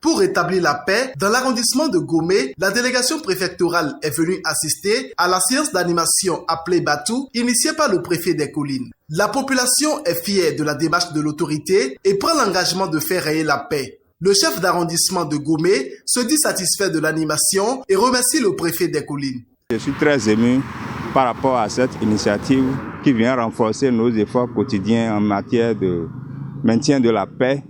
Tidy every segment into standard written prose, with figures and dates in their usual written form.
Pour rétablir la paix, dans l'arrondissement de Gomé, la délégation préfectorale est venue assister à la séance d'animation appelée Batou, initiée par le préfet des collines. La population est fière de la démarche de l'autorité et prend l'engagement de faire régner la paix. Le chef d'arrondissement de Gomé se dit satisfait de l'animation et remercie le préfet des collines. Je suis très ému par rapport à cette initiative qui vient renforcer nos efforts quotidiens en matière de maintien de la paix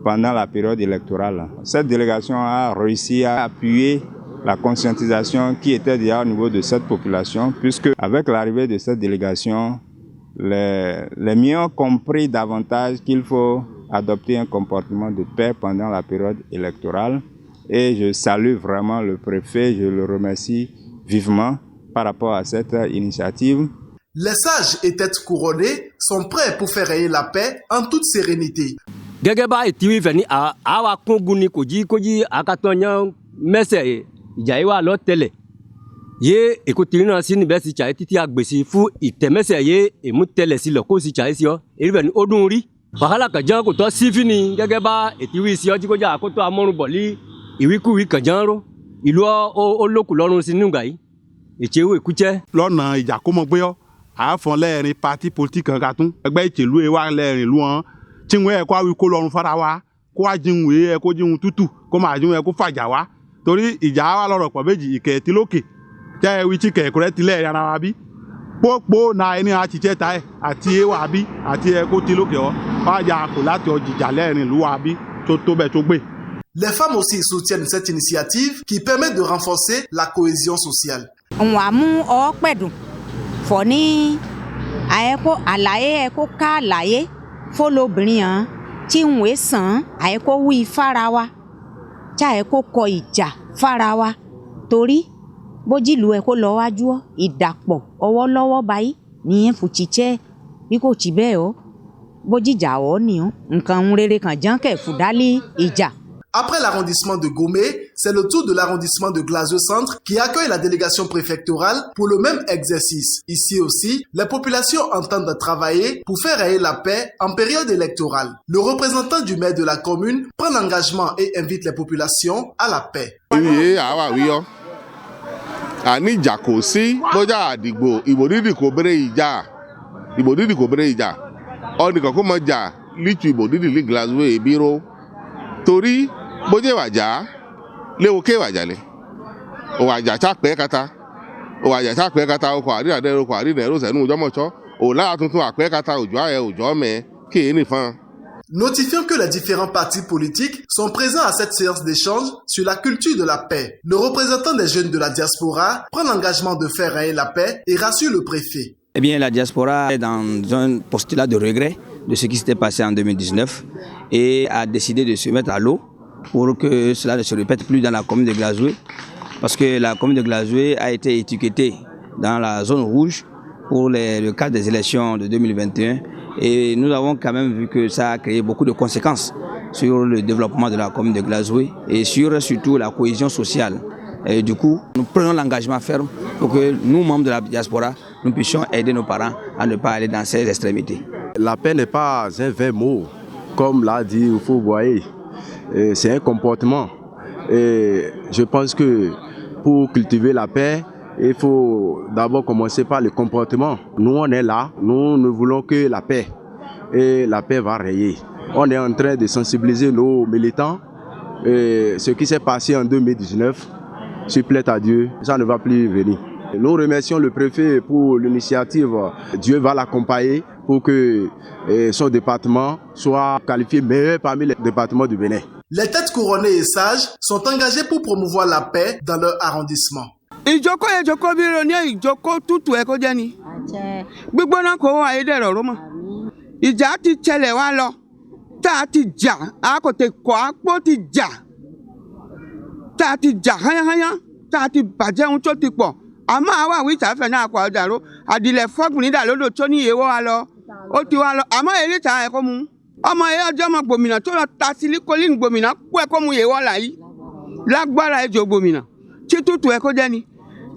pendant la période électorale. Cette délégation a réussi à appuyer la conscientisation qui était déjà au niveau de cette population, puisque avec l'arrivée de cette délégation, les miens ont compris davantage qu'il faut adopter un comportement de paix pendant la période électorale. Et je salue vraiment le préfet, je le remercie vivement par rapport à cette initiative. Les sages et têtes couronnées sont prêts pour faire régner la paix en toute sérénité. Gẹ́gẹ́ itiwi fẹni àwa kógun ni koji akatọnya mẹsẹ ìjà yìí wà lọ tẹ́lẹ̀ yé èkótìrí náà sí níbẹ̀ sí ìjà títí àgbèsí fún ìtẹ̀mẹsẹ̀ yé èmú tẹ́lẹ̀ sí lọ kó sí ìjà sí ọ èyí fẹni ó dún rí wàhálà kànjá kò tọ́ sífì ni gẹ́gẹ́ bá ètiwi sí ọ tí kò jà àkótó amọ́rùnbọ̀lì ìwíkúwí kànjá ró ìlú olókùn lọ́rùn sí nígbà yìí ètò ìwé ìkújẹ́. lọ́nà ìjà kó mọ gbé ọ́ àáfọ̀n lẹ́ẹ̀rin pati politique kan kàtún ẹgbẹ́ ìtẹ̀lú ẹ̀ wá lẹ́ẹ̀rin lú wọn tí wọ́n ẹ̀ kó àwí kó lọ́rùn fara wa kó wá jíun ẹ̀ kó jíun tútù kó máa jíun ẹ̀ kó fàjà wá torí ìjà wa lọ́rọ̀ pọ̀ méjì ìkẹ́ ti lókè jẹ́ ẹ̀ wí tí kẹ̀kọ́ rẹ̀ ti lẹ́ẹ̀rin ara wa bí pópó na ẹni àtìjẹ́ ta ẹ̀ àti ẹ̀ wà bí àti ẹ̀ kó ti lókè ọ́ fàjà kò láti ọjìjà lẹ́ẹ̀rin lú wa bí tó bẹ̀ tó gbé. Les femmes aussi soutiennent cette initiative qui permet de renforcer la cohésion sociale. Wọ́n mú ọ pẹ̀dùn fọ́ ní àyẹ̀kọ́ àlàyé ẹ̀kọ́ ká àlàyé fọlọ́bìnrin hàn tí ń wé sàn àyẹ̀kọ́ wí fara wa tí àyẹ̀kọ́ kọ ìjà fara wa torí bójìlú ẹ̀kọ́ lọ wájú ọ ìdàpọ̀ ọwọ́ lọ́wọ́ báyìí nìyẹn fùchìchẹ́ bí kò tí bẹ́ẹ̀ ọ bójìjà ọ nìyẹn nǹkan rere kan jánkẹ́ fùdálí ìjà. Après l'arrondissement de Gomé, c'est le tour de l'arrondissement de Glazeux Centre qui accueille la délégation préfectorale pour le même exercice. Ici aussi, les populations entendent travailler pour faire régner la paix en période électorale. Le représentant du maire de la commune prend l'engagement et invite les populations à la paix. Torí bójé wàjà léwo ké wàjà lé òwàjà chápẹ́ kata òwàjà chápẹ́ kata okò àríyàdẹ́ okò àríyàdẹ́ rọ́sẹ̀ ní òjọ́mọ̀ṣọ́ òlára tuntun àpẹ́ kata òjò ayẹ òjò mẹ́ kéé nìfọn. Notifions que les différents partis politiques sont présents à cette séance d'échange sur la culture de la paix. Le représentant des jeunes de la diaspora prend l'engagement de faire régner la paix et rassure le préfet. Eh bien, la diaspora est dans un postulat de regret de ce qui s'était passé en 2019 et a décidé de se mettre à l'eau pour que cela ne se répète plus dans la commune de Glazoué, parce que la commune de Glazoué a été étiquetée dans la zone rouge pour le cadre des élections de 2021 et nous avons quand même vu que ça a créé beaucoup de conséquences sur le développement de la commune de Glazoué et sur surtout la cohésion sociale. Et du coup, nous prenons l'engagement ferme pour que nous, membres de la diaspora, nous puissions aider nos parents à ne pas aller dans ces extrémités. La paix n'est pas un vain mot, comme l'a dit Oufo-Boye. C'est un comportement. Et je pense que pour cultiver la paix, il faut d'abord commencer par le comportement. Nous, on est là, nous ne voulons que la paix. Et la paix va rayer. On est en train de sensibiliser nos militants. Et ce qui s'est passé en 2019, s'il plaît à Dieu, ça ne va plus venir. Nous remercions le préfet pour l'initiative. Dieu va l'accompagner pour que son département soit qualifié meilleur parmi les départements du Bénin. Les têtes couronnées et sages sont engagées pour promouvoir la paix dans leur arrondissement. Ìjókòó ìjókòó bí ro ní ìjókòó tútù ẹ̀kọ́ jẹ́ ni. Gbígbóná kò wá ayédèrò rọ́mọ̀. Ìjà ti ṣẹlẹ̀ wá lọ. Tá a ti jà, a kò tẹ kọ́ àpò ti jà. Tá a ti jà háyáháyá. Tá a ti bàjẹ́ ohun tó ti pọ̀. Àmọ́ àwa àwọn ìtàfẹ́ náà kọ́ ọ̀dàrú. Àdìlẹ̀ fọ́gbìn nídà lódò tó ní ìyẹ̀wò wa lọ. Ó ti wá lọ. Àmọ́ èyí ìta ẹ̀kọ́ mu. Ọmọ ẹ̀yà ọjọ́ ọmọ gbòmìnà tó lọ ta sílíkólín gbòmìnà kú ẹ̀kọ́ mu ìyẹ̀wò là yìí. Lágbára ẹjọ́ gbòmìnà. Tí tútù ẹ̀kọ́ jẹ́ ni.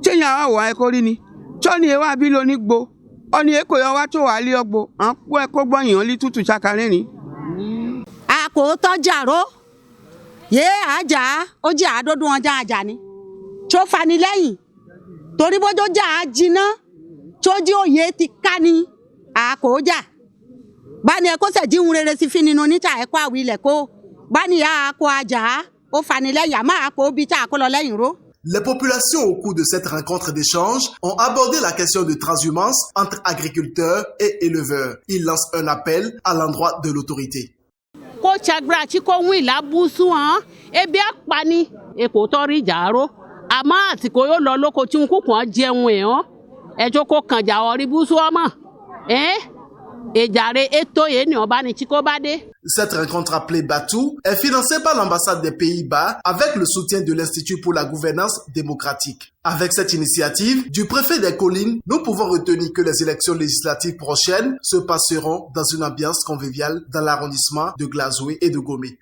Tí ìyàn àwọ̀ ẹ̀kọ́ rí ni. Tọ́ni ẹ̀wà bí lo ní gbo. Ọni èkó yọ wá tó wà lé ọgbó. À ń kú ẹ̀kọ́ gbọ́yìn lí tútù ṣàkàrẹ́ ni. A kò tọ́jà ró. Yé àjà ó jẹ́ àádọ́dún ọjà àjà ni. Tó fani lẹ́yìn. Torí bójó jà á jiná. Tó jí òye ti ká ni. Àkójà. Báni ẹ kó sẹ̀jí ń rere sí fi nínú níta ẹ̀kọ́ àwilẹ̀ kó. Báni yá àkó àjà ó fani lẹ́yìn àmọ́ àkó bí tá àkó lọ lẹ́yìn ró. Les populations au cours de cette rencontre d'échange ont abordé la question de transhumance entre agriculteurs et éleveurs. Ils lancent un appel à l'endroit de l'autorité. Ko chagra chi ko win la busu han ebi apani e ko tori jaro ama àsìkò yo lo loko ti nku kan jẹun e han ejo ko kanja ori busu omo ejare eto ye ni oba ni chi ko bade. Cette rencontre appelée Batou est financée par l'ambassade des Pays-Bas avec le soutien de l'Institut pour la gouvernance démocratique. Avec cette initiative du préfet des collines, nous pouvons retenir que les élections législatives prochaines se passeront dans une ambiance conviviale dans l'arrondissement de Glazoué et de Gomé.